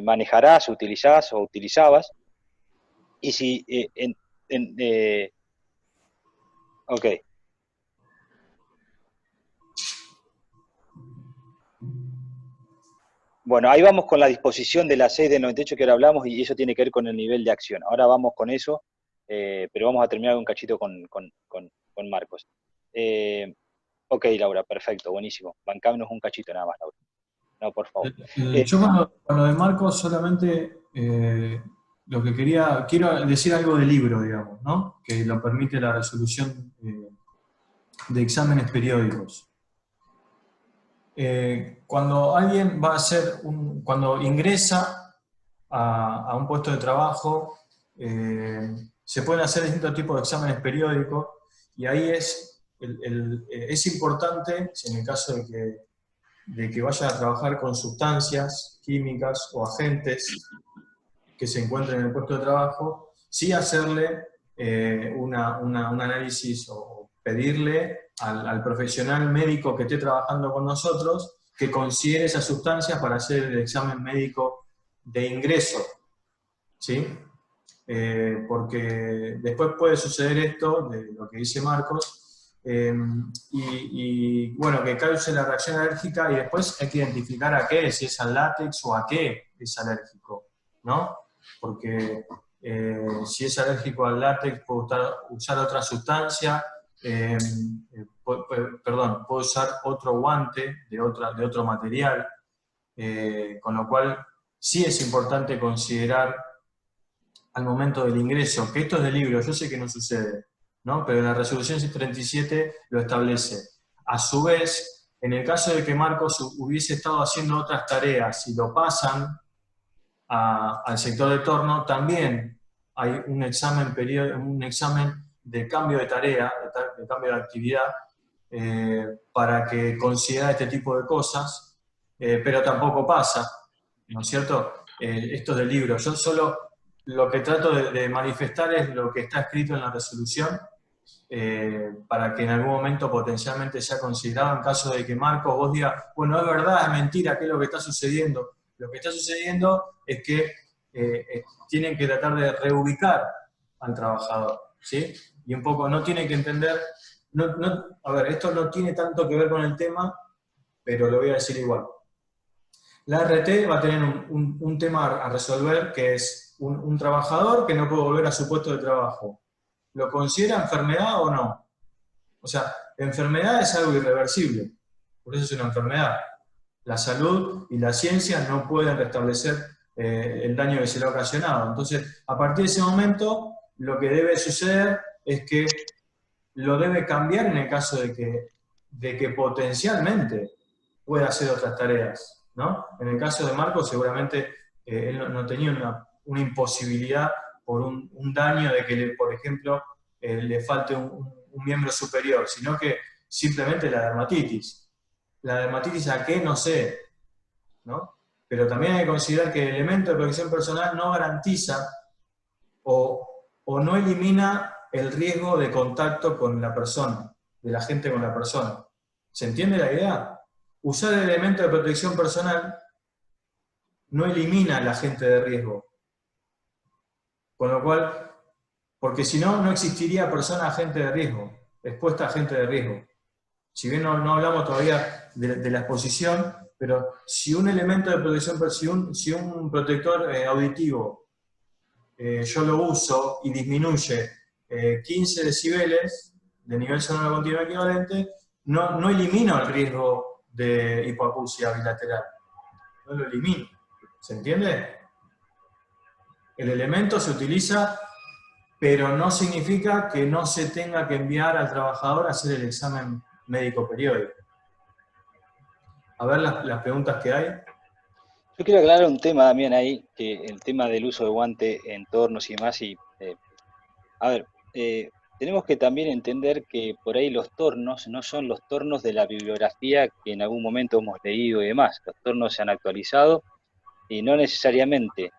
manejarás, utilizás o utilizabas, y si, ok. Bueno, ahí vamos con la disposición de la 6 del 98 que ahora hablamos, y eso tiene que ver con el nivel de acción. Ahora vamos con eso, pero vamos a terminar un cachito con Marcos. Ok, Laura, perfecto, buenísimo. Bancámonos un cachito nada más, Laura. No, por favor. Yo con lo de Marcos solamente lo que quiero decir algo del libro, digamos, ¿no? Que lo permite la resolución de exámenes periódicos. Cuando alguien va a hacer cuando ingresa a un puesto de trabajo, se pueden hacer distintos tipos de exámenes periódicos y ahí es importante, si en el caso de que vaya a trabajar con sustancias químicas o agentes que se encuentren en el puesto de trabajo, sí hacerle un análisis o pedirle al profesional médico que esté trabajando con nosotros que considere esas sustancias para hacer el examen médico de ingreso, ¿sí? Porque después puede suceder esto, de lo que dice Marcos, y bueno, que cause la reacción alérgica y después hay que identificar a qué, si es al látex o a qué es alérgico, ¿no? Porque si es alérgico al látex puede usar otra sustancia, perdón, puede usar otro guante de otro material, con lo cual sí es importante considerar al momento del ingreso, que esto es del libro, yo sé que no sucede, ¿no? Pero la resolución 137 lo establece. A su vez, en el caso de que Marcos hubiese estado haciendo otras tareas y lo pasan al sector de torno, también hay un examen de cambio de tarea, de cambio de actividad, para que considera este tipo de cosas, pero tampoco pasa, ¿no es cierto? Esto es del libro. Yo solo lo que trato de manifestar es lo que está escrito en la resolución, para que en algún momento potencialmente sea considerado en caso de que Marcos vos digas, bueno, es verdad, es mentira, ¿qué es lo que está sucediendo? Lo que está sucediendo es que tienen que tratar de reubicar al trabajador, ¿sí? Y un poco no tienen que entender, a ver, esto no tiene tanto que ver con el tema, pero lo voy a decir igual. La RT va a tener un tema a resolver que es un trabajador que no puede volver a su puesto de trabajo. ¿Lo considera enfermedad o no? O sea, enfermedad es algo irreversible, por eso es una enfermedad. La salud y la ciencia no pueden restablecer el daño que se le ha ocasionado. Entonces, a partir de ese momento, lo que debe suceder es que lo debe cambiar en el caso de que potencialmente pueda hacer otras tareas, ¿no? En el caso de Marco, seguramente él no tenía una imposibilidad por un daño de que, por ejemplo, le falte un miembro superior, sino que simplemente la dermatitis. La dermatitis a qué, no sé, ¿no? Pero también hay que considerar que el elemento de protección personal no garantiza o no elimina el riesgo de contacto con la persona, de la gente con la persona. ¿Se entiende la idea? Usar el elemento de protección personal no elimina al agente de riesgo. Con lo cual, porque si no, no existiría persona agente de riesgo, expuesta a agente de riesgo. Si bien no hablamos todavía de la exposición, pero si un elemento de protección, si un protector auditivo yo lo uso y disminuye 15 decibeles de nivel sonoro continuo equivalente, no elimino el riesgo de hipoacusia bilateral. No lo elimino. ¿Se entiende? El elemento se utiliza, pero no significa que no se tenga que enviar al trabajador a hacer el examen médico periódico. A ver las preguntas que hay. Yo quiero aclarar un tema también ahí, que el tema del uso de guante en tornos y demás. A ver, tenemos que también entender que por ahí los tornos no son los tornos de la bibliografía que en algún momento hemos leído y demás. Los tornos se han actualizado y no necesariamente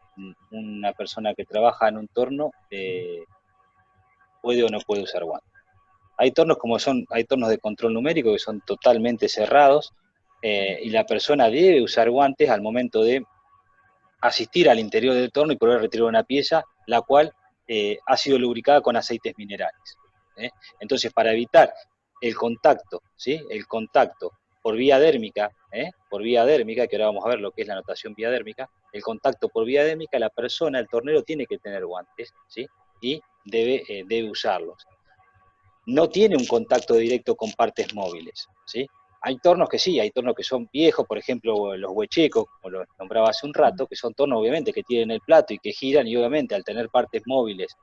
una persona que trabaja en un torno puede o no puede usar guantes. Hay tornos de control numérico que son totalmente cerrados, y la persona debe usar guantes al momento de asistir al interior del torno y poder retirar una pieza, la cual ha sido lubricada con aceites minerales. Entonces, para evitar el contacto, ¿sí? El contacto por vía dérmica, que ahora vamos a ver lo que es la notación vía dérmica, el contacto por vía dérmica, la persona, el tornero, tiene que tener guantes, ¿sí? Y debe usarlos. No tiene un contacto directo con partes móviles, ¿sí? Hay tornos que sí, hay tornos que son viejos, por ejemplo los huechecos, como lo nombraba hace un rato, que son tornos obviamente que tienen el plato y que giran, y obviamente al tener partes móviles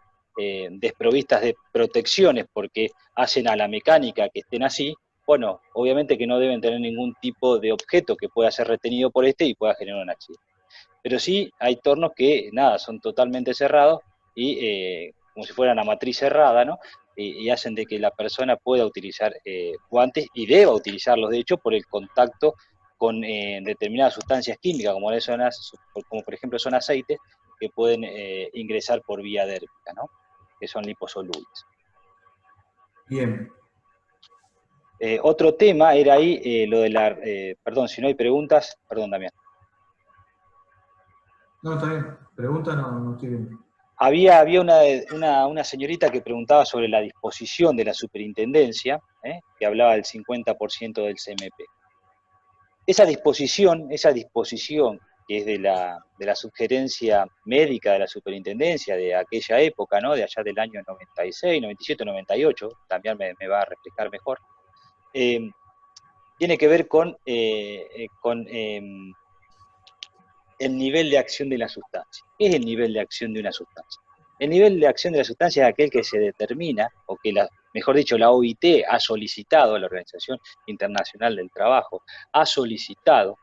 desprovistas de protecciones porque hacen a la mecánica que estén así, bueno, obviamente que no deben tener ningún tipo de objeto que pueda ser retenido por este y pueda generar un accidente. Pero sí hay tornos que, nada, son totalmente cerrados y como si fueran a matriz cerrada, ¿no? Y hacen de que la persona pueda utilizar guantes y deba utilizarlos, de hecho, por el contacto con determinadas sustancias químicas, como por ejemplo son aceites, que pueden ingresar por vía dérmica, ¿no? Que son liposolubles. Bien. Otro tema era ahí lo de la... perdón, si no hay preguntas, perdón, Damián. No, está bien. Pregunta no estoy bien. Había una señorita que preguntaba sobre la disposición de la superintendencia, que hablaba del 50% del CMP. Esa disposición que es de la sugerencia médica de la superintendencia de aquella época, ¿no? De allá del año 96, 97, 98, también me va a reflejar mejor, tiene que ver con el nivel de acción de la sustancia. ¿Qué es el nivel de acción de una sustancia? El nivel de acción de la sustancia es aquel que se determina, o que mejor dicho, la OIT ha solicitado, la Organización Internacional del Trabajo, ha solicitado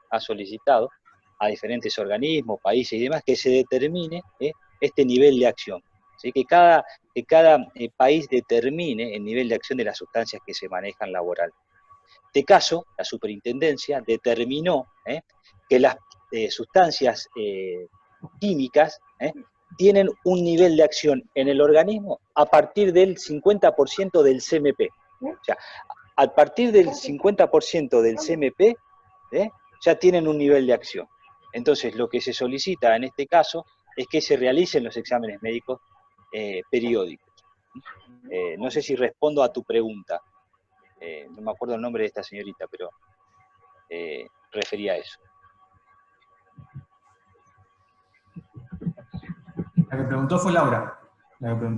a diferentes organismos, países y demás, que se determine este nivel de acción. ¿Sí? Que cada país determine el nivel de acción de las sustancias que se manejan laboralmente. En este caso, la superintendencia determinó que las sustancias químicas tienen un nivel de acción en el organismo a partir del 50% del CMP. O sea, a partir del 50% del CMP ya tienen un nivel de acción. Entonces, lo que se solicita en este caso es que se realicen los exámenes médicos periódicos. No sé si respondo a tu pregunta. No me acuerdo el nombre de esta señorita, pero refería a eso. La que preguntó fue Laura.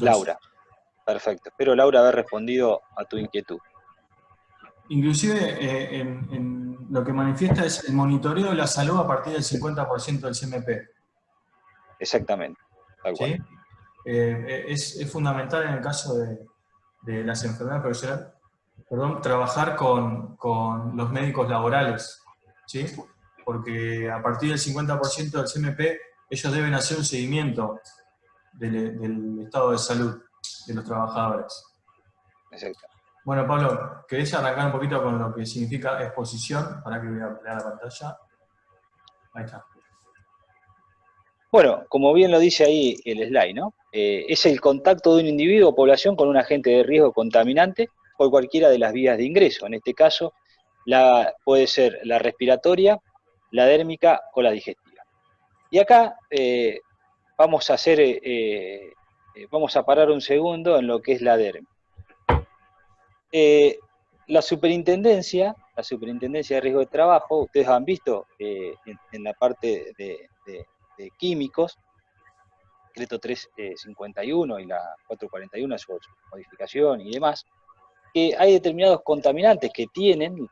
Laura, perfecto. Espero, Laura, haber respondido a tu inquietud. Inclusive, en lo que manifiesta es el monitoreo de la salud a partir del 50% del CMP. Exactamente, tal cual. ¿Sí? Es fundamental en el caso de las enfermedades profesionales, trabajar con los médicos laborales, ¿sí? Porque a partir del 50% del CMP ellos deben hacer un seguimiento del estado de salud de los trabajadores. Exacto. Bueno, Pablo, ¿querés arrancar un poquito con lo que significa exposición? Para que voy a ampliar la pantalla. Ahí está. Bueno, como bien lo dice ahí el slide, ¿no? Es el contacto de un individuo o población con un agente de riesgo contaminante por cualquiera de las vías de ingreso. En este caso, puede ser la respiratoria, la dérmica o la digestiva. Y acá vamos a parar un segundo en lo que es la dérmica. La superintendencia de riesgo de trabajo, ustedes han visto en la parte de químicos, decreto 351 y la 441, su modificación y demás, que hay determinados contaminantes que tienen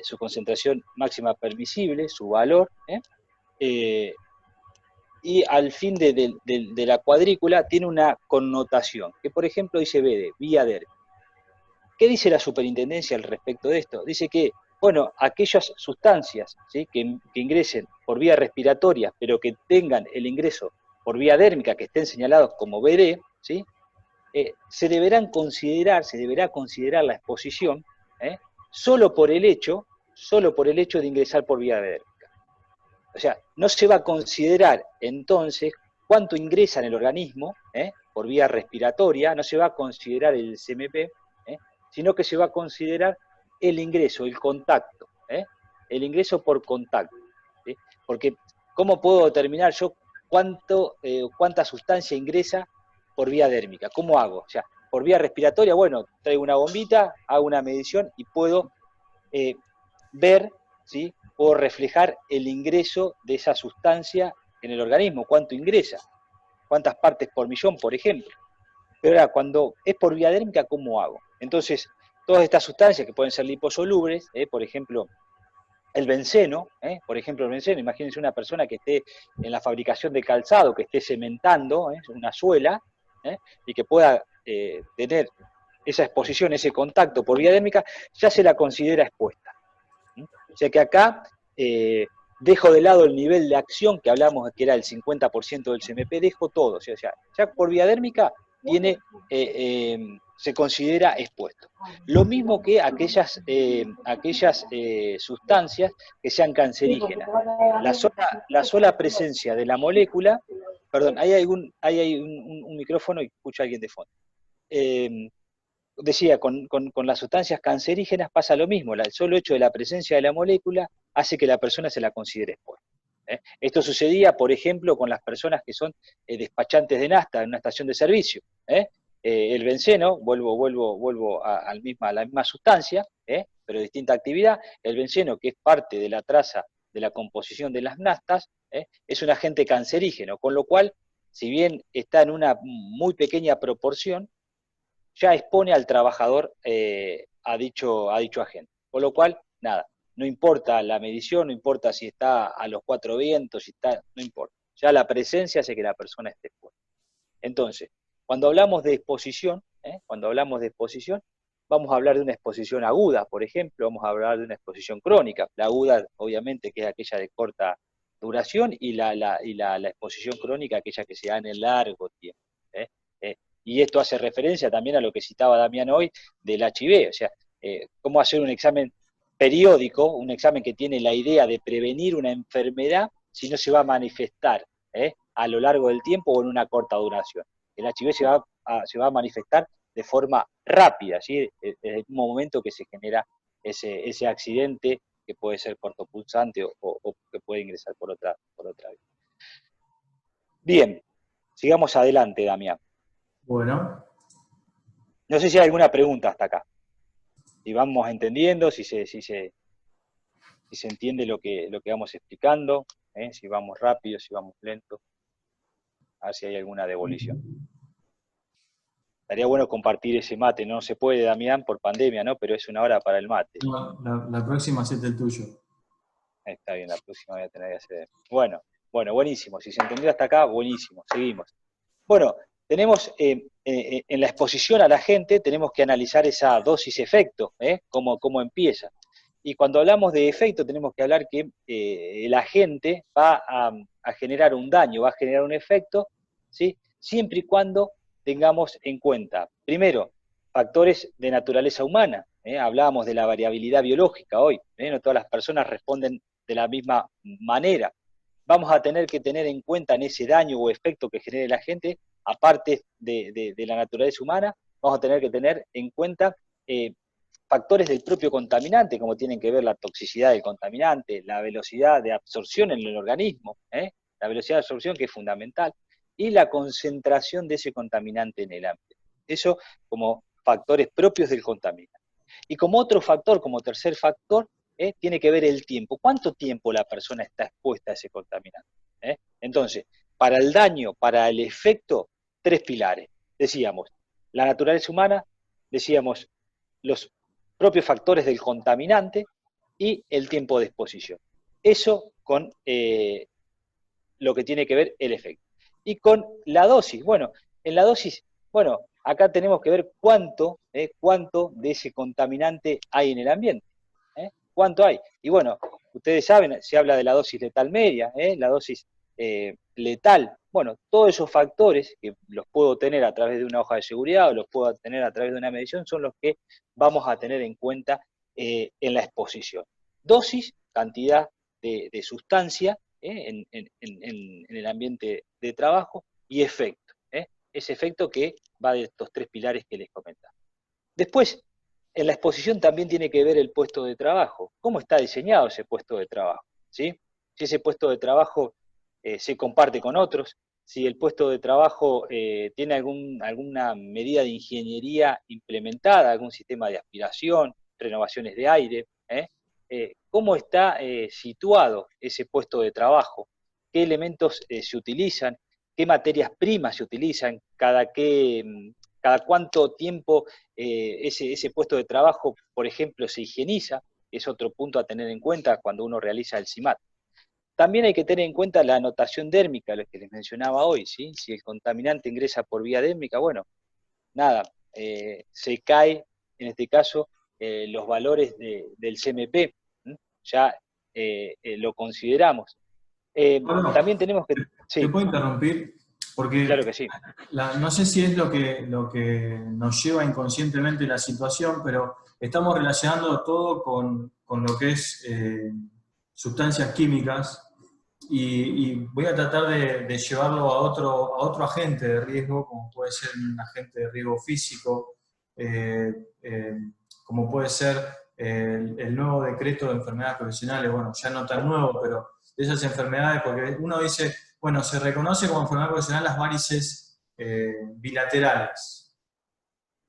su concentración máxima permisible, su valor, y al fin de la cuadrícula tiene una connotación, que por ejemplo dice vía dérmica. ¿Qué dice la superintendencia al respecto de esto? Dice que, bueno, aquellas sustancias, ¿sí?, que ingresen por vía respiratoria, pero que tengan el ingreso por vía dérmica, que estén señalados como BD, ¿sí?, se deberá considerar la exposición solo por el hecho de ingresar por vía dérmica. O sea, no se va a considerar entonces cuánto ingresa en el organismo por vía respiratoria, no se va a considerar el CMP, sino que se va a considerar el ingreso, el contacto, el ingreso por contacto. ¿Sí? Porque, ¿cómo puedo determinar yo cuánta sustancia ingresa por vía dérmica. ¿Cómo hago? O sea, por vía respiratoria, bueno, traigo una bombita, hago una medición y puedo ver, ¿sí? Puedo reflejar el ingreso de esa sustancia en el organismo, cuánto ingresa, cuántas partes por millón, por ejemplo. Pero ahora, cuando es por vía dérmica, ¿cómo hago? Entonces, todas estas sustancias que pueden ser liposolubles, por ejemplo, el benceno, imagínense una persona que esté en la fabricación de calzado, que esté cementando una suela, y que pueda tener esa exposición, ese contacto por vía dérmica, ya se la considera expuesta. O sea que acá dejo de lado el nivel de acción que hablamos que era el 50% del CMP, dejo todo. O sea, ya por vía dérmica se considera expuesto. Lo mismo que aquellas sustancias que sean cancerígenas. La sola presencia de la molécula, perdón, hay un micrófono y escucho a alguien de fondo. Decía, con las sustancias cancerígenas pasa lo mismo, el solo hecho de la presencia de la molécula hace que la persona se la considere expuesta. Esto sucedía, por ejemplo, con las personas que son despachantes de nafta en una estación de servicio. El benceno, vuelvo a la misma sustancia, pero distinta actividad, el benceno, que es parte de la traza de la composición de las naftas, es un agente cancerígeno, con lo cual, si bien está en una muy pequeña proporción, ya expone al trabajador a dicho agente. Por lo cual, nada, no importa la medición, no importa si está a los 4 vientos, no importa. Ya la presencia hace que la persona esté expuesta. Entonces, cuando hablamos de exposición, vamos a hablar de una exposición aguda, por ejemplo, vamos a hablar de una exposición crónica. La aguda, obviamente, que es aquella de corta duración, y la exposición crónica, aquella que se da en el largo tiempo. Y esto hace referencia también a lo que citaba Damián hoy del HIV, o sea, cómo hacer un examen periódico, un examen que tiene la idea de prevenir una enfermedad si no se va a manifestar a lo largo del tiempo o en una corta duración. El HIV se va a manifestar de forma rápida, ¿sí? Desde el mismo momento que se genera ese accidente, que puede ser cortopulsante o que puede ingresar por otra vía. Bien, sigamos adelante, Damián. Bueno. No sé si hay alguna pregunta hasta acá. Si vamos entendiendo, si se entiende lo que vamos explicando, si vamos rápido, si vamos lento, a ver si hay alguna devolución. Estaría bueno compartir ese mate, no se puede, Damián, por pandemia, ¿no? Pero es una hora para el mate. No, la próxima hacete el tuyo. Está bien, la próxima voy a tener que hacer. Bueno, buenísimo. Si se entendió hasta acá, buenísimo. Seguimos. Bueno, tenemos en la exposición a la gente, tenemos que analizar esa dosis-efecto, cómo empieza. Y cuando hablamos de efecto, tenemos que hablar que el agente va a generar un daño, va a generar un efecto, ¿sí? Siempre y cuando tengamos en cuenta, primero, factores de naturaleza humana. Hablábamos de la variabilidad biológica hoy, no todas las personas responden de la misma manera. Vamos a tener que tener en cuenta en ese daño o efecto que genere la gente, aparte de la naturaleza humana, vamos a tener que tener en cuenta factores del propio contaminante, como tienen que ver la toxicidad del contaminante, la velocidad de absorción en el organismo, la velocidad de absorción, que es fundamental, y la concentración de ese contaminante en el ambiente. Eso como factores propios del contaminante. Y como otro factor, como tercer factor, tiene que ver el tiempo. ¿Cuánto tiempo la persona está expuesta a ese contaminante? Entonces, para el daño, para el efecto, 3 pilares. Decíamos, la naturaleza humana, decíamos, los propios factores del contaminante y el tiempo de exposición. Eso con lo que tiene que ver el efecto. Y con la dosis, bueno, en la dosis, bueno, acá tenemos que ver cuánto de ese contaminante hay en el ambiente. ¿Cuánto hay? Y bueno, ustedes saben, se habla de la dosis letal media, la dosis letal. Bueno, todos esos factores que los puedo tener a través de una hoja de seguridad o los puedo tener a través de una medición son los que vamos a tener en cuenta en la exposición. Dosis, cantidad de sustancia en el ambiente de trabajo, y efecto. Ese efecto que va de estos 3 pilares que les comentaba. Después, en la exposición también tiene que ver el puesto de trabajo. ¿Cómo está diseñado ese puesto de trabajo? ¿Sí? Si ese puesto de trabajo se comparte con otros, si el puesto de trabajo tiene alguna medida de ingeniería implementada, algún sistema de aspiración, renovaciones de aire, cómo está situado ese puesto de trabajo, qué elementos se utilizan, qué materias primas se utilizan, cada cuánto tiempo ese puesto de trabajo, por ejemplo, se higieniza, es otro punto a tener en cuenta cuando uno realiza el CIMAT. También hay que tener en cuenta la anotación dérmica, lo que les mencionaba hoy, ¿sí? Si el contaminante ingresa por vía dérmica, bueno, nada, se cae, en este caso, los valores del CMP, ¿m? Ya lo consideramos. Pablo, También tenemos que, te sí, puedo interrumpir porque claro que sí. no sé si es lo que nos lleva inconscientemente la situación, pero estamos relacionando todo con lo que es sustancias químicas y voy a tratar de llevarlo a otro agente de riesgo, como puede ser un agente de riesgo físico, eh, eh, como puede ser el nuevo decreto de enfermedades profesionales, bueno, ya no tan nuevo, pero de esas enfermedades, porque uno dice, bueno, se reconoce como enfermedad profesional las varices bilaterales,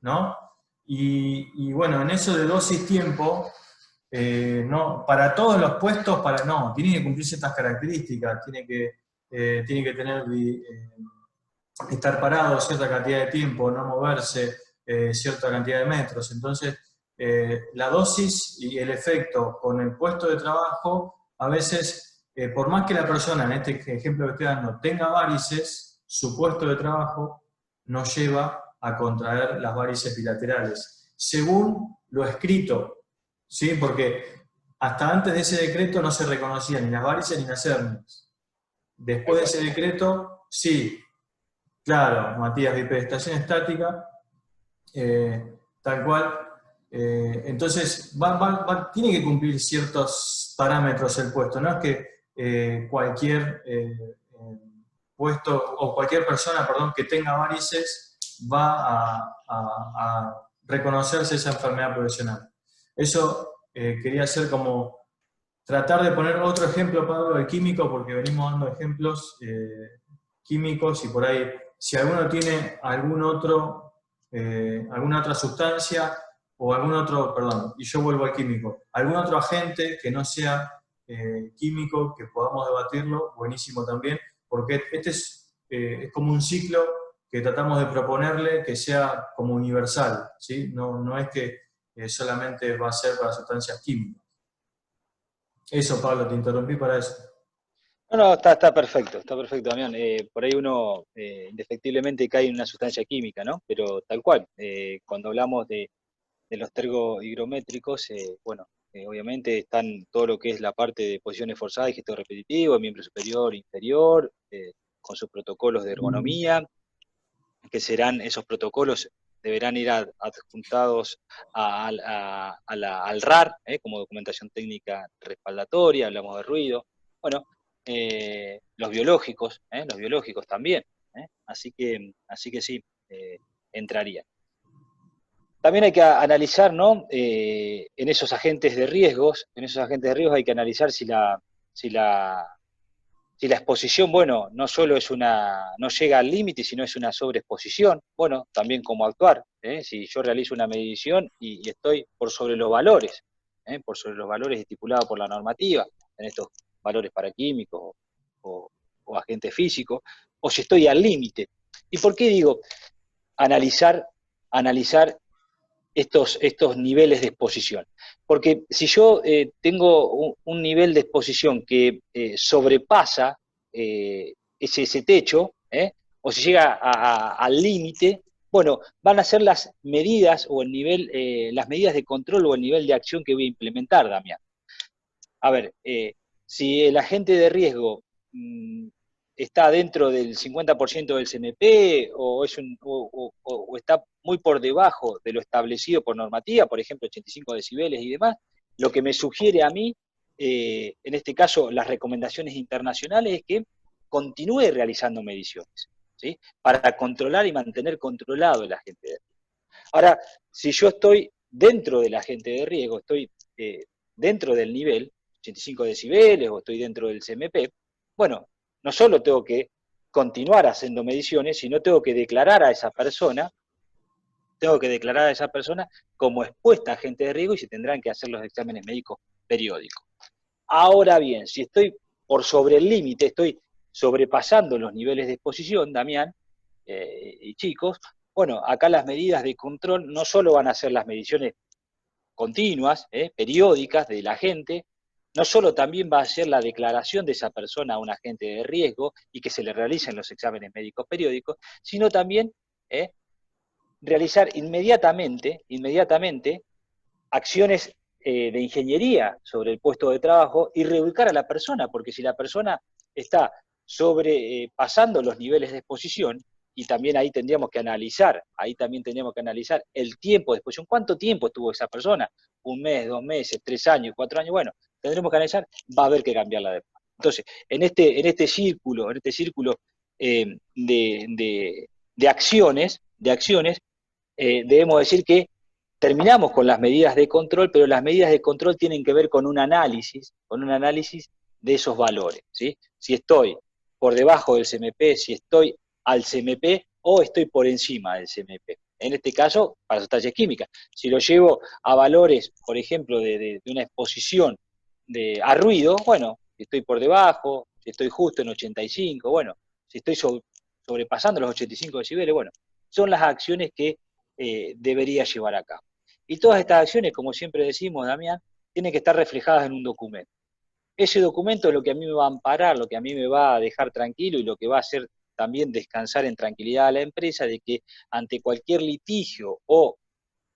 ¿no? Y bueno, en eso de dosis-tiempo, no, para todos los puestos, no, tiene que cumplir ciertas características, tiene que tener, estar parado cierta cantidad de tiempo, no moverse cierta cantidad de metros. Entonces, la dosis y el efecto con el puesto de trabajo, a veces, por más que la persona, en este ejemplo que estoy dando, tenga varices, su puesto de trabajo nos lleva a contraer las varices bilaterales, según lo escrito, ¿sí? Porque hasta antes de ese decreto no se reconocían ni las varices ni las hernias. Tal Después de cual. ese decreto, sí, claro, Matías, bipedestación estática, tal cual. Entonces, tiene que cumplir ciertos parámetros el puesto, no es que cualquier puesto o cualquier persona, perdón, que tenga varices va a reconocerse esa enfermedad profesional. Eso quería hacer como tratar de poner otro ejemplo, Pablo, de químico, porque venimos dando ejemplos químicos y por ahí, si alguno tiene alguna otra sustancia o algún otro, perdón, y yo vuelvo al químico, algún otro agente que no sea químico, que podamos debatirlo, buenísimo también, porque este es como un ciclo que tratamos de proponerle que sea como universal, ¿sí? No es que solamente va a ser para sustancias químicas. Eso, Pablo, te interrumpí para eso. No, no, está perfecto, Damián. Por ahí uno indefectiblemente cae en una sustancia química, ¿no? Pero tal cual, cuando hablamos de los tergohigrométricos, bueno, obviamente están todo lo que es la parte de posiciones forzadas y gesto repetitivo, miembro superior, inferior, con sus protocolos de ergonomía, que serán esos protocolos, deberán ir adjuntados al RAR, como documentación técnica respaldatoria, hablamos de ruido. Bueno, los biológicos también, así que sí, entraría. También hay que analizar, ¿no? En esos agentes de riesgos hay que analizar si la, si la exposición, bueno, no solo no llega al límite, sino es una sobreexposición, bueno, también cómo actuar, ¿eh? Si yo realizo una medición y estoy por sobre los valores, por sobre los valores estipulados por la normativa, en estos valores paraquímicos o, o agentes físicos, o si estoy al límite. ¿Y por qué digo analizar estos niveles de exposición? Porque si yo tengo un nivel de exposición que sobrepasa ese techo, o si llega al límite, bueno, van a ser las medidas o el nivel, las medidas de control o el nivel de acción que voy a implementar, Damián. A ver, si el agente de riesgo está dentro del 50% del CMP o está muy por debajo de lo establecido por normativa, por ejemplo, 85 decibeles y demás, lo que me sugiere a mí, en este caso las recomendaciones internacionales, es que continúe realizando mediciones, ¿sí? Para controlar y mantener controlado el agente de riesgo. Ahora, si yo estoy dentro del agente de riesgo, estoy dentro del nivel, 85 decibeles, o estoy dentro del CMP, bueno, no solo tengo que continuar haciendo mediciones, sino tengo que declarar a esa persona como expuesta a agente de riesgo y se tendrán que hacer los exámenes médicos periódicos. Ahora bien, si estoy por sobre el límite, estoy sobrepasando los niveles de exposición, Damián, y chicos, bueno, acá las medidas de control no solo van a ser las mediciones continuas, periódicas de la gente, no solo también va a ser la declaración de esa persona a un agente de riesgo y que se le realicen los exámenes médicos periódicos, sino también realizar inmediatamente acciones de ingeniería sobre el puesto de trabajo y reubicar a la persona, porque si la persona está sobrepasando los niveles de exposición, y también ahí también tendríamos que analizar el tiempo de exposición, cuánto tiempo estuvo esa persona, 1 mes, 2 meses, 3 años, 4 años, bueno, tendremos que analizar, va a haber que cambiarla después. Entonces, en este círculo de acciones, debemos decir que terminamos con las medidas de control, pero las medidas de control tienen que ver con un análisis de esos valores, ¿sí? Si estoy por debajo del CMP, si estoy al CMP o estoy por encima del CMP. En este caso, para sustancias químicas. Si lo llevo a valores, por ejemplo, de una exposición a ruido, bueno, si estoy por debajo, si estoy justo en 85, bueno, si estoy sobrepasando los 85 decibeles, bueno, son las acciones que debería llevar a cabo. Y todas estas acciones, como siempre decimos, Damián, tienen que estar reflejadas en un documento. Ese documento es lo que a mí me va a amparar, lo que a mí me va a dejar tranquilo y lo que va a hacer también descansar en tranquilidad a la empresa de que ante cualquier litigio o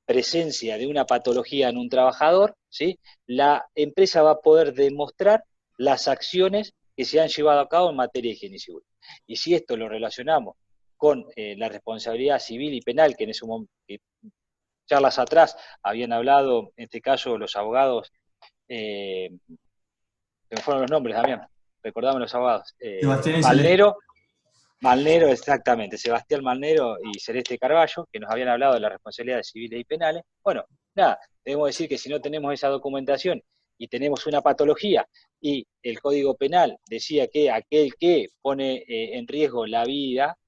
presencia de una patología en un trabajador, ¿sí?, la empresa va a poder demostrar las acciones que se han llevado a cabo en materia de higiene y seguridad. Y si esto lo relacionamos con la responsabilidad civil y penal, que en ese momento, charlas atrás habían hablado, en este caso los abogados, se me fueron los nombres, Damián, recordame los abogados, Sebastián y Celeste. Malnero, exactamente, Sebastián Malnero y Celeste Carballo, que nos habían hablado de las responsabilidades civiles y penales. Bueno, nada, debemos decir que si no tenemos esa documentación y tenemos una patología y el Código Penal decía que aquel que pone en riesgo la vida,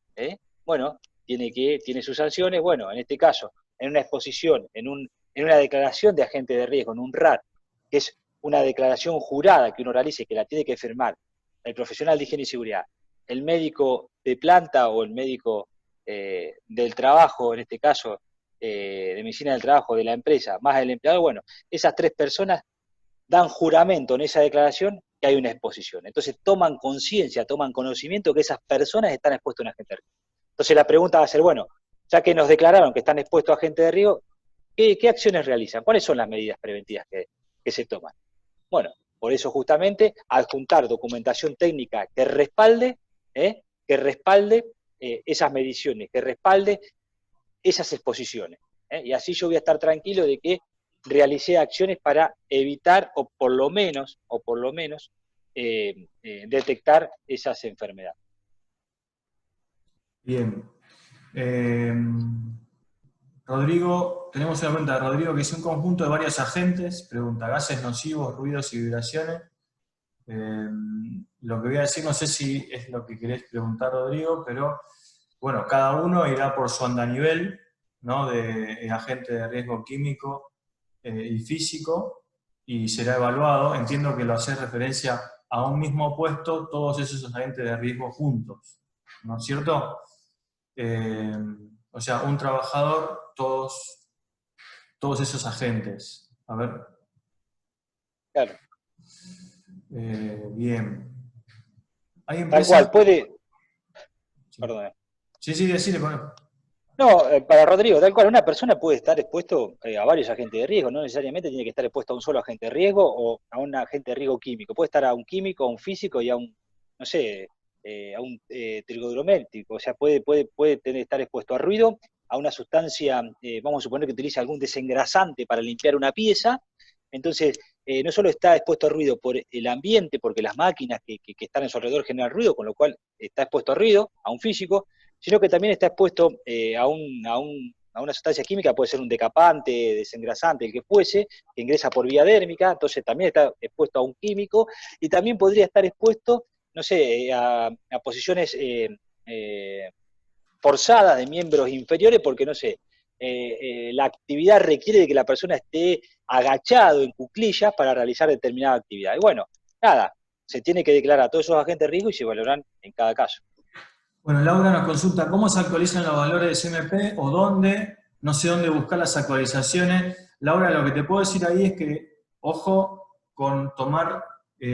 bueno, tiene sus sanciones. Bueno, en este caso, en una exposición, en una declaración de agente de riesgo, en un RAT, que es una declaración jurada que uno realice, que la tiene que firmar el profesional de higiene y seguridad, el médico de planta o el médico del trabajo, en este caso de medicina del trabajo de la empresa, más el empleado, bueno, esas 3 personas dan juramento en esa declaración que hay una exposición. Entonces toman conciencia, toman conocimiento que esas personas están expuestas a un agente de riesgo. Entonces la pregunta va a ser, bueno, ya que nos declararon que están expuestos a agente de riesgo, ¿qué acciones realizan? ¿Cuáles son las medidas preventivas que se toman? Bueno, por eso justamente adjuntar documentación técnica que respalde esas mediciones, que respalde esas exposiciones. Y así yo voy a estar tranquilo de que realicé acciones para evitar o por lo menos detectar esas enfermedades. Bien. Rodrigo, tenemos una pregunta de Rodrigo que es un conjunto de varios agentes, pregunta, gases nocivos, ruidos y vibraciones. Lo que voy a decir, no sé si es lo que querés preguntar, Rodrigo, pero bueno, cada uno irá por su andanivel, ¿no?, de agente de riesgo químico y físico, y será evaluado. Entiendo que lo hace referencia a un mismo puesto, todos esos agentes de riesgo juntos, ¿no es cierto? O sea, un trabajador, todos esos agentes. A ver. Claro. Bien. Hay Tal empresas... cual, puede... Sí. Perdón. Sí, decile con él. No, para Rodrigo, tal cual, una persona puede estar expuesto a varios agentes de riesgo, no necesariamente tiene que estar expuesto a un solo agente de riesgo o a un agente de riesgo químico, puede estar a un químico, a un físico y a un, no sé, a un trigodométrico, o sea, puede estar expuesto a ruido, a una sustancia, vamos a suponer que utiliza algún desengrasante para limpiar una pieza, entonces no solo está expuesto a ruido por el ambiente, porque las máquinas que están en su alrededor generan ruido, con lo cual está expuesto a ruido, a un físico, sino que también está expuesto a una sustancia química, puede ser un decapante, desengrasante, el que fuese, que ingresa por vía dérmica, entonces también está expuesto a un químico, y también podría estar expuesto no sé, a posiciones eh, forzadas de miembros inferiores porque, no sé, la actividad requiere de que la persona esté agachado en cuclillas para realizar determinada actividad. Y bueno, nada, se tiene que declarar a todos esos agentes de riesgo y se valoran en cada caso. Bueno, Laura nos consulta cómo se actualizan los valores de CMP o dónde, no sé dónde buscar las actualizaciones. Laura, lo que te puedo decir ahí es que, ojo con tomar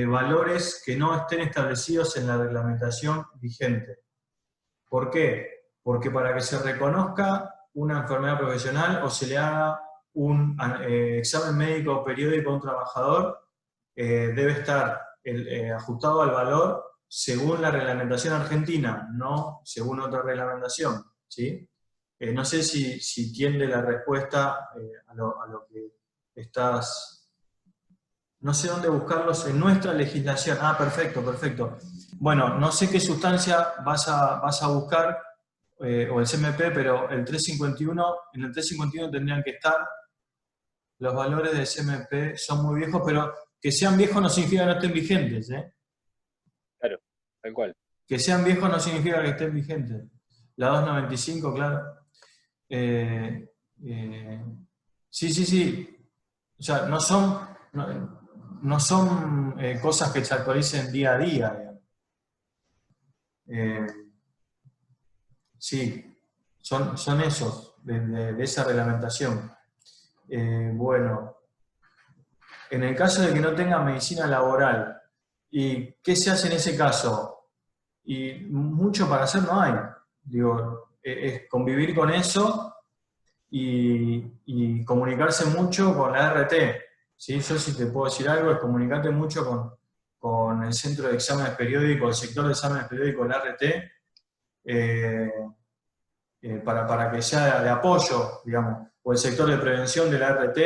valores que no estén establecidos en la reglamentación vigente. ¿Por qué? Porque para que se reconozca una enfermedad profesional o se le haga un examen médico periódico a un trabajador, debe estar ajustado al valor según la reglamentación argentina, no según otra reglamentación, ¿sí? No sé si tiende la respuesta a lo que estás... No sé dónde buscarlos en nuestra legislación. Ah, perfecto, perfecto. Bueno, no sé qué sustancia vas a buscar, o el CMP, pero el 351, en el 351 tendrían que estar. Los valores del CMP son muy viejos, pero que sean viejos no significa que no estén vigentes, ¿eh? Claro, tal cual. Que sean viejos no significa que estén vigentes. La 295, claro. Eh, eh, sí, sí, sí. O sea, no son cosas que se actualicen día a día, digamos. Eh, sí, son esos, de esa reglamentación. Bueno, en el caso de que no tenga medicina laboral, ¿y qué se hace en ese caso? Y mucho para hacer no hay. Digo, es convivir con eso y comunicarse mucho con la RT. ¿Sí? Yo sí te puedo decir algo, es comunicarte mucho con el centro de exámenes periódicos, el sector de exámenes periódicos de la RT, eh, para que sea de apoyo, digamos, o el sector de prevención de la RT,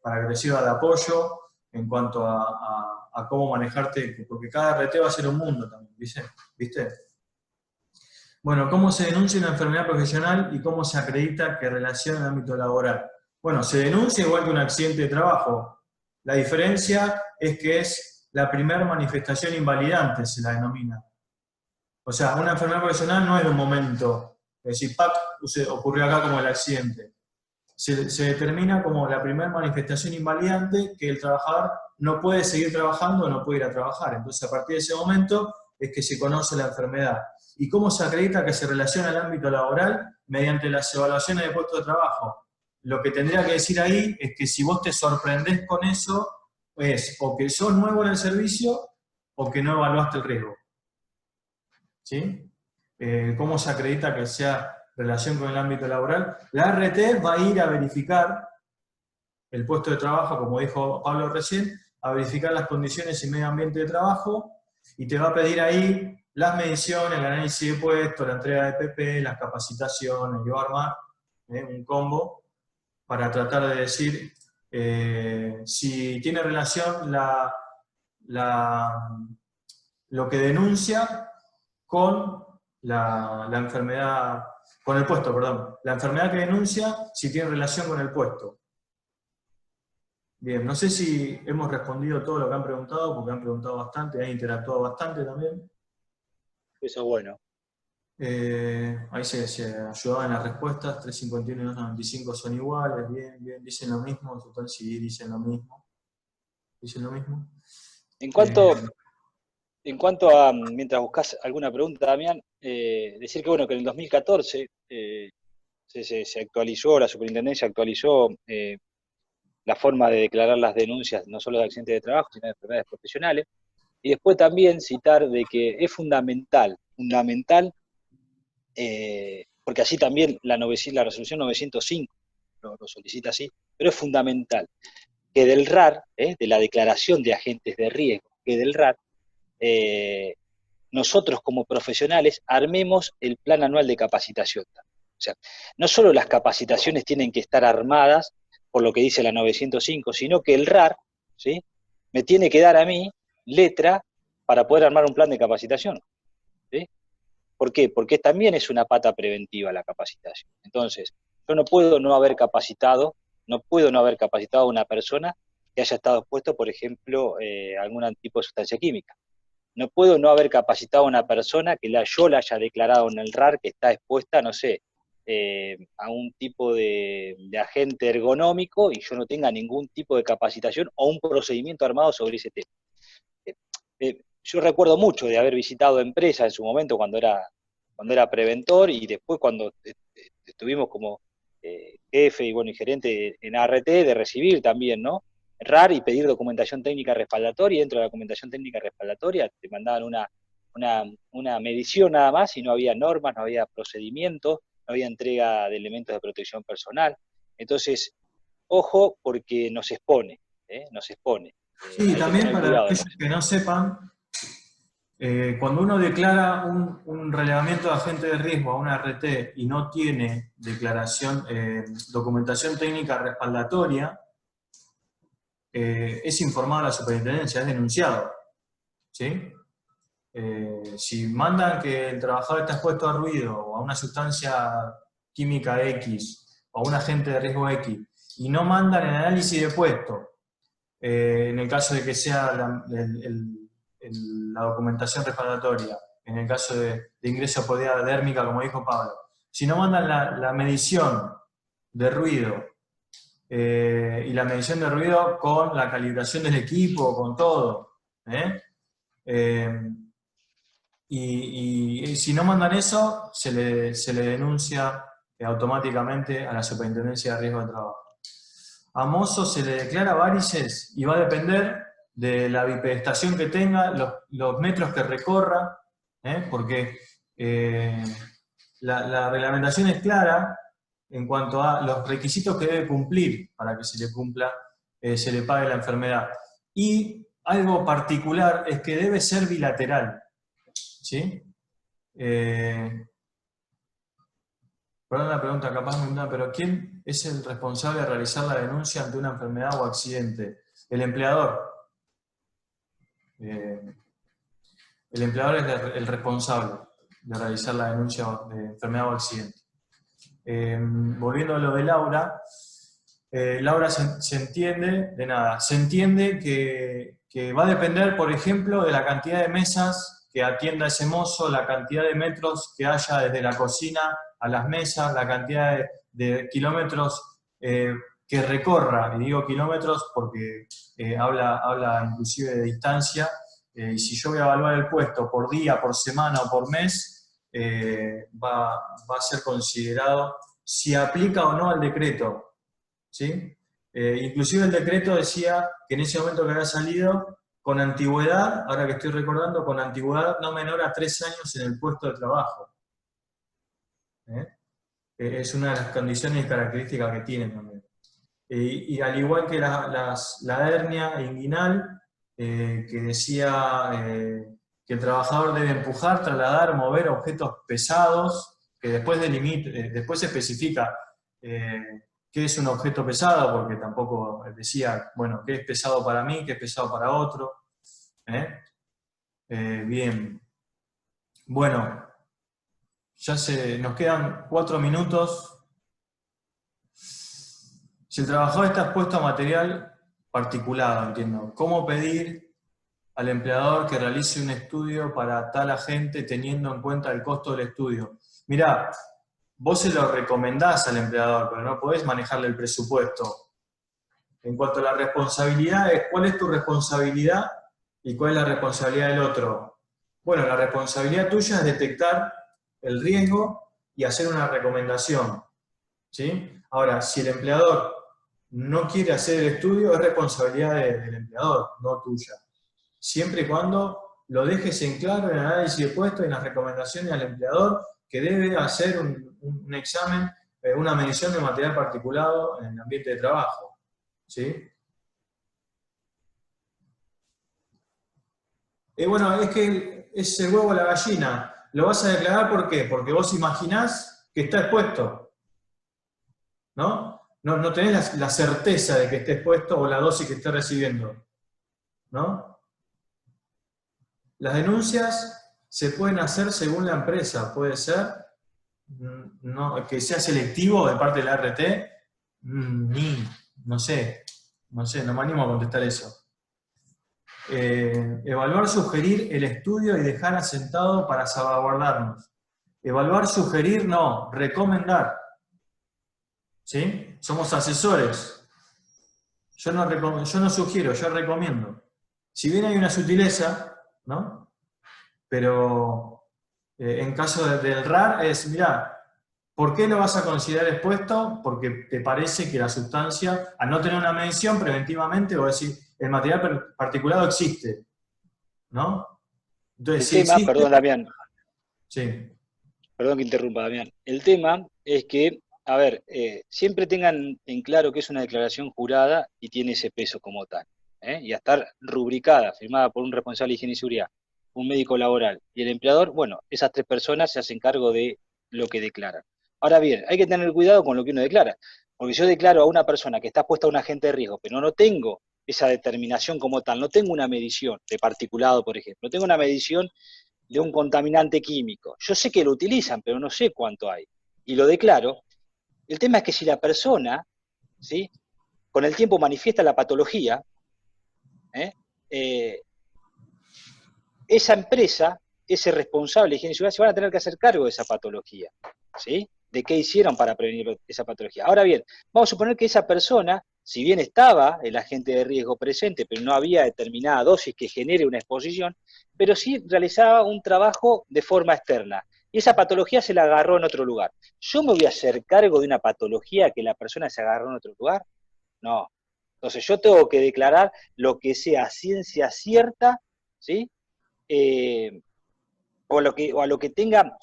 para que te sirva de apoyo en cuanto a cómo manejarte, porque cada RT va a ser un mundo también, ¿viste? Bueno, ¿cómo se denuncia una enfermedad profesional y cómo se acredita que relaciona el ámbito laboral? Bueno, se denuncia igual que un accidente de trabajo. La diferencia es que es la primera manifestación invalidante, se la denomina. O sea, una enfermedad profesional no es de un momento, es decir, ¡pac!, ocurrió acá como el accidente. Se determina como la primera manifestación invalidante que el trabajador no puede seguir trabajando o no puede ir a trabajar. Entonces, a partir de ese momento es que se conoce la enfermedad. ¿Y cómo se acredita que se relaciona al ámbito laboral? Mediante las evaluaciones de puesto de trabajo. Lo que tendría que decir ahí es que si vos te sorprendés con eso, es o que sos nuevo en el servicio o que no evaluaste el riesgo. ¿Sí? ¿Cómo se acredita que sea relación con el ámbito laboral? La RT va a ir a verificar el puesto de trabajo, como dijo Pablo recién, a verificar las condiciones y medio ambiente de trabajo, y te va a pedir ahí las mediciones, el análisis de puesto, la entrega de PP, las capacitaciones, y va a armar un combo para tratar de decir si tiene relación lo que denuncia con la enfermedad, con el puesto, perdón. La enfermedad que denuncia, si tiene relación con el puesto. Bien, no sé si hemos respondido todo lo que han preguntado, porque han preguntado bastante, han interactuado bastante también. Eso es bueno. Ahí se ayudaban las respuestas, 351 y 295 son iguales, bien, bien, dicen lo mismo, total sí, dicen lo mismo. Dicen lo mismo. En Eh, cuanto, en cuanto a, mientras buscas alguna pregunta, Damián, decir que bueno, que en el 2014 se actualizó, la superintendencia actualizó la forma de declarar las denuncias, no solo de accidentes de trabajo, sino de enfermedades profesionales. Y después también citar de que es fundamental, porque así también la resolución 905 lo solicita así, pero es fundamental que del RAR, de la declaración de agentes de riesgo, que del RAR, eh, nosotros como profesionales armemos el plan anual de capacitación. O sea, no solo las capacitaciones tienen que estar armadas por lo que dice la 905, sino que el RAR, ¿sí?, me tiene que dar a mí letra para poder armar un plan de capacitación. ¿Sí? ¿Por qué? Porque también es una pata preventiva la capacitación. Entonces, yo no puedo no haber capacitado, no puedo no haber capacitado a una persona que haya estado expuesto, por ejemplo, a algún tipo de sustancia química. no puedo no haber capacitado a una persona que yo la haya declarado en el RAR que está expuesta, no sé, a un tipo de agente ergonómico y yo no tenga ningún tipo de capacitación o un procedimiento armado sobre ese tema. Yo recuerdo mucho de haber visitado empresas en su momento cuando era preventor y después cuando estuvimos como jefe y bueno y gerente en ART, de recibir también, ¿no? RAR y pedir documentación técnica respaldatoria, y dentro de la documentación técnica respaldatoria te mandaban una medición nada más y no había normas, no había procedimientos, no había entrega de elementos de protección personal. Entonces, ojo porque nos expone, nos expone. Sí, Hay que también tener para cuidado aquellos con eso. que no sepan, cuando uno declara un relevamiento de agente de riesgo a una RT y no tiene documentación técnica respaldatoria, es informado a la superintendencia, es denunciado. ¿Sí? Si mandan que el trabajador está expuesto a ruido o a una sustancia química X o a un agente de riesgo X y no mandan el análisis de puesto, en el caso de que sea la documentación respaldatoria, en el caso de ingreso por vía dérmica, como dijo Pablo, si no mandan la medición de ruido y la medición de ruido con la calibración del equipo, con todo, y si no mandan eso, se le denuncia automáticamente a la Superintendencia de Riesgo de Trabajo. A mozo se le declara varices y va a depender de la bipedestación que tenga, los metros que recorra, porque la reglamentación es clara en cuanto a los requisitos que debe cumplir para que se le cumpla, se le pague la enfermedad. Y algo particular es que debe ser bilateral. ¿Sí? Perdón la pregunta, capaz me da, pero ¿quién es el responsable de realizar la denuncia ante una enfermedad o accidente? El empleador. El empleador es el responsable de realizar la denuncia de enfermedad o accidente. Volviendo a lo de Laura, Laura se entiende, de nada, se entiende que va a depender, por ejemplo, de la cantidad de mesas que atienda ese mozo, la cantidad de metros que haya desde la cocina a las mesas, la cantidad de kilómetros que recorra, y digo kilómetros porque habla inclusive de distancia, y si yo voy a evaluar el puesto por día, por semana o por mes, va a ser considerado si aplica o no al decreto. ¿Sí? Inclusive el decreto decía que en ese momento que había salido, con antigüedad, ahora que estoy recordando, con antigüedad no menor a 3 años en el puesto de trabajo. Es una de las condiciones y características que tienen también. Y al igual que la hernia inguinal, que decía que el trabajador debe empujar, trasladar, mover objetos pesados, que después se especifica qué es un objeto pesado, porque tampoco decía, bueno, qué es pesado para mí, qué es pesado para otro. Bien. Bueno, nos quedan 4 minutos. Si el trabajador está expuesto a material particulado, entiendo, ¿cómo pedir al empleador que realice un estudio para tal agente teniendo en cuenta el costo del estudio? Mirá, vos se lo recomendás al empleador, pero no podés manejarle el presupuesto. En cuanto a la responsabilidad, ¿cuál es tu responsabilidad y cuál es la responsabilidad del otro? Bueno, la responsabilidad tuya es detectar el riesgo y hacer una recomendación. ¿Sí? Ahora, si el empleador no quiere hacer el estudio, es responsabilidad del empleador, no tuya. Siempre y cuando lo dejes en claro en el análisis de puesto y en las recomendaciones al empleador que debe hacer un examen, una medición de material particulado en el ambiente de trabajo. ¿Sí? Bueno, es que es el huevo o la gallina. ¿Lo vas a declarar por qué? Porque vos imaginás que está expuesto. ¿No? No tenés la certeza de que esté expuesto o la dosis que esté recibiendo. ¿No? Las denuncias se pueden hacer según la empresa. Puede ser que sea selectivo de parte de la RT, no sé, no me animo a contestar eso. Evaluar, sugerir el estudio y dejar asentado para salvaguardarnos. Evaluar, sugerir, no, recomendar. ¿Sí? Somos asesores. Yo no sugiero, yo recomiendo. Si bien hay una sutileza, ¿no? Pero en caso del RAR es, mirá, ¿por qué lo vas a considerar expuesto? Porque te parece que la sustancia, al no tener una medición preventivamente, o decir, el material particulado existe, ¿no? Entonces, El si tema, existe, perdón, Damián, sí. perdón que interrumpa, Damián. El tema es que, a ver, siempre tengan en claro que es una declaración jurada y tiene ese peso como tal. Y a estar rubricada, firmada por un responsable de higiene y seguridad, un médico laboral y el empleador, bueno, esas tres personas se hacen cargo de lo que declaran. Ahora bien, hay que tener cuidado con lo que uno declara, porque si yo declaro a una persona que está puesta a un agente de riesgo, pero no tengo esa determinación como tal, no tengo una medición de particulado, por ejemplo, no tengo una medición de un contaminante químico. Yo sé que lo utilizan, pero no sé cuánto hay. Y lo declaro. El tema es que si la persona, ¿sí?, con el tiempo manifiesta la patología, ¿eh? Eh, esa empresa, ese responsable de higiene y seguridad, se van a tener que hacer cargo de esa patología, ¿sí? De qué hicieron para prevenir esa patología. Ahora bien, vamos a suponer que esa persona, si bien estaba el agente de riesgo presente, pero no había determinada dosis que genere una exposición, pero sí realizaba un trabajo de forma externa. Y esa patología se la agarró en otro lugar. ¿Yo me voy a hacer cargo de una patología que la persona se agarró en otro lugar? No. Entonces yo tengo que declarar lo que sea ciencia cierta, ¿sí? eh, o a lo que tenga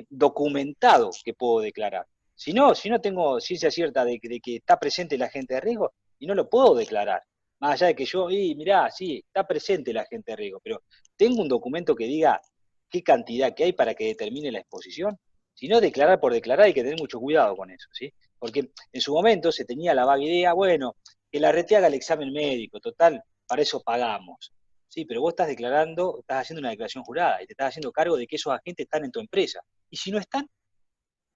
documentado que puedo declarar. Si no tengo ciencia cierta de que está presente el agente de riesgo, y no lo puedo declarar. Más allá de que yo, mirá, sí, está presente el agente de riesgo, pero tengo un documento que diga qué cantidad que hay para que determine la exposición. Si no, declarar por declarar hay que tener mucho cuidado con eso, ¿sí? Porque en su momento se tenía la vaga idea, bueno, que la RT haga el examen médico, total, para eso pagamos. Sí, pero vos estás declarando, estás haciendo una declaración jurada y te estás haciendo cargo de que esos agentes están en tu empresa. Y si no están,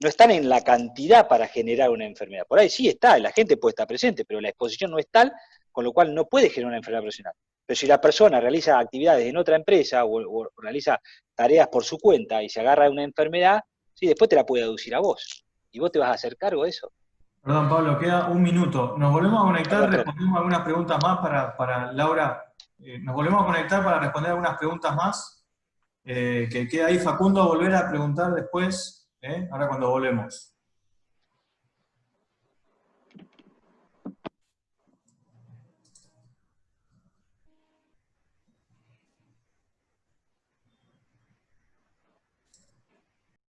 no están en la cantidad para generar una enfermedad. Por ahí sí está, el agente puede estar presente, pero la exposición no es tal, con lo cual no puede generar una enfermedad profesional. Pero si la persona realiza actividades en otra empresa o realiza tareas por su cuenta y se agarra de una enfermedad, sí, después te la puede aducir a vos. Y vos te vas a hacer cargo de eso. Perdón, Pablo, queda un minuto. Nos volvemos a conectar, Perdón, perdón. respondemos algunas preguntas más para Laura. Nos volvemos a conectar para responder algunas preguntas más. Que queda ahí Facundo, volver a preguntar después, ahora cuando volvemos.